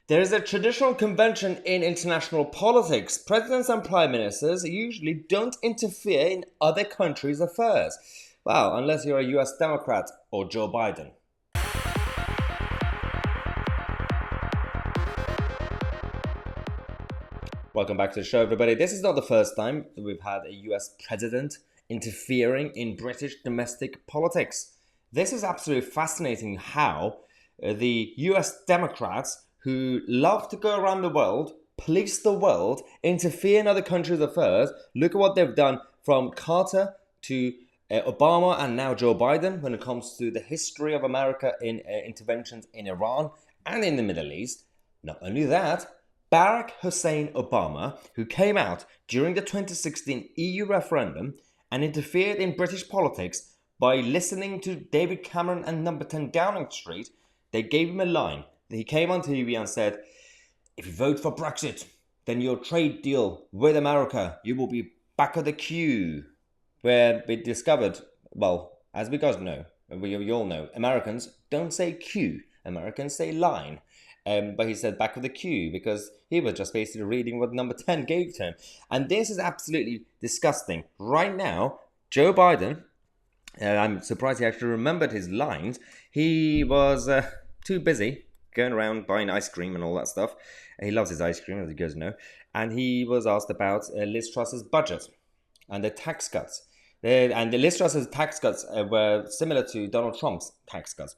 There is a traditional convention in international politics. Presidents and prime ministers usually don't interfere in other countries' affairs. Well, unless you're a US Democrat or Joe Biden. Welcome back to the show, everybody. This is not the first time that we've had a US president interfering in British domestic politics. This is absolutely fascinating how the US Democrats, who love to go around the world, police the world, interfere in other countries' affairs. Look at what they've done from Carter to Obama and now Joe Biden when it comes to the history of America in interventions in Iran and in the Middle East. Not only that, Barack Hussein Obama, who came out during the 2016 EU referendum and interfered in British politics by listening to David Cameron and Number 10 Downing Street, they gave him a line. He came on TV and said, if you vote for Brexit, then your trade deal with America, you will be back of the queue. Where we discovered, well, as we guys know, we all know, Americans don't say queue, Americans say line. But he said back of the queue because he was just basically reading what Number 10 gave to him. And this is absolutely disgusting. Right now, Joe Biden, I'm surprised he actually remembered his lines. He was too busy going around buying ice cream and all that stuff. He loves his ice cream, as you guys know. And he was asked about Liz Truss's budget and the tax cuts. And the Liz Truss's tax cuts were similar to Donald Trump's tax cuts.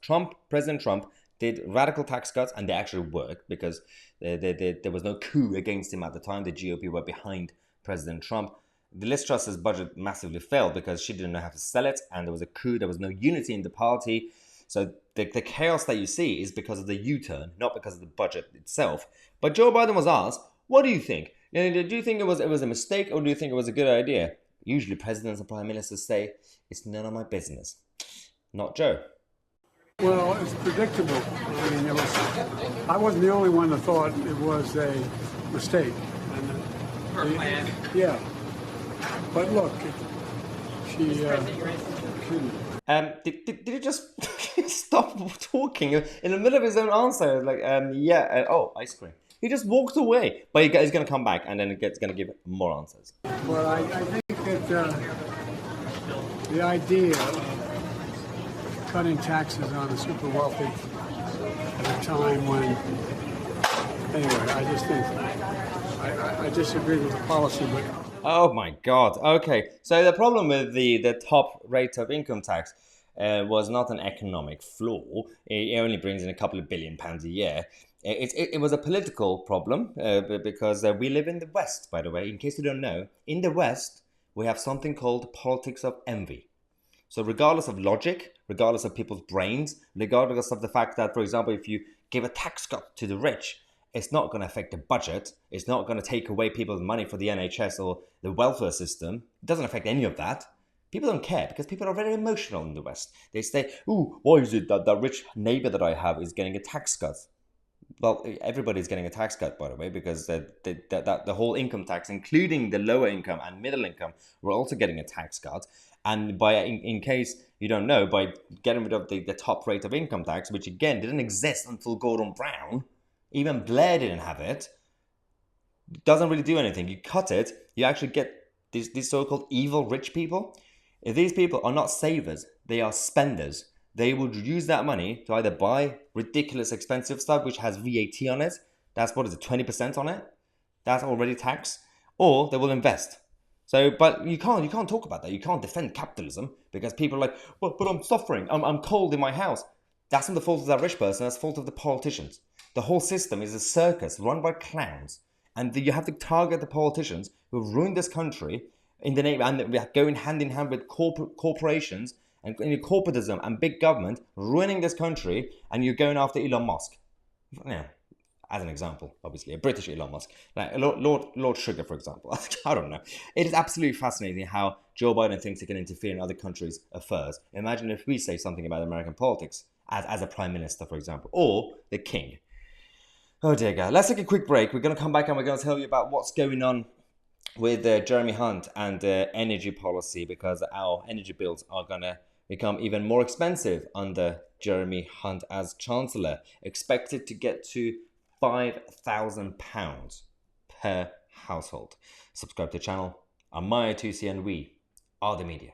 President Trump, did radical tax cuts, and they actually worked because there was no coup against him at the time. The GOP were behind President Trump. The Liz Truss's budget massively failed because she didn't know how to sell it, and there was a coup. There was no unity in the party. So the chaos that you see is because of the U-turn, not because of the budget itself. But Joe Biden was asked, what do you think? Do you think it was a mistake, or do you think it was a good idea? Usually presidents and prime ministers say, it's none of my business. Not Joe. Well, it's predictable. I mean, I wasn't the only one that thought it was a mistake. Yeah. But look, she did he just stop talking in the middle of his own answer? Like, ice cream. He just walked away, but he's going to come back and then he's going to give more answers. Well, I think that the idea of cutting taxes on the super wealthy at a time when, anyway, I just think I disagree with the policy, but. Oh my God. Okay. So the problem with the top rate of income tax was not an economic flaw. It only brings in a couple of £1 billion a year. It was a political problem because we live in the West, by the way. In case you don't know, in the West, we have something called politics of envy. So regardless of logic, regardless of people's brains, regardless of the fact that, for example, if you give a tax cut to the rich, it's not going to affect the budget. It's not going to take away people's money for the NHS or the welfare system. It doesn't affect any of that. People don't care because people are very emotional in the West. They say, ooh, why is it that that rich neighbor that I have is getting a tax cut? Well, everybody's getting a tax cut, by the way, because the whole income tax, including the lower income and middle income, we're also getting a tax cut. And in case you don't know, by getting rid of the top rate of income tax, which again didn't exist until Gordon Brown, even Blair didn't have it, doesn't really do anything. You cut it, you actually get these so-called evil rich people. If these people are not savers, they are spenders. They would use that money to either buy ridiculous expensive stuff, which has VAT on it. That's, 20% on it? That's already tax. Or they will invest. So, but you can't talk about that. You can't defend capitalism because people are like, well, but I'm suffering. I'm cold in my house. That's not the fault of that rich person. That's the fault of the politicians. The whole system is a circus run by clowns. And you have to target the politicians who have ruined this country in the name, and we're going hand in hand with corporations and corporatism and big government ruining this country, and you're going after Elon Musk. Now, as an example, obviously, a British Elon Musk, like Lord Sugar, for example. I don't know. It is absolutely fascinating how Joe Biden thinks he can interfere in other countries' affairs. Imagine if we say something about American politics as a prime minister, for example, or the king. Oh dear God. Let's take a quick break. We're going to come back and we're going to tell you about what's going on with Jeremy Hunt and energy policy, because our energy bills are going to become even more expensive under Jeremy Hunt as Chancellor, expected to get to £5,000 per household. Subscribe to the channel. I'm Tousi, and we are the media.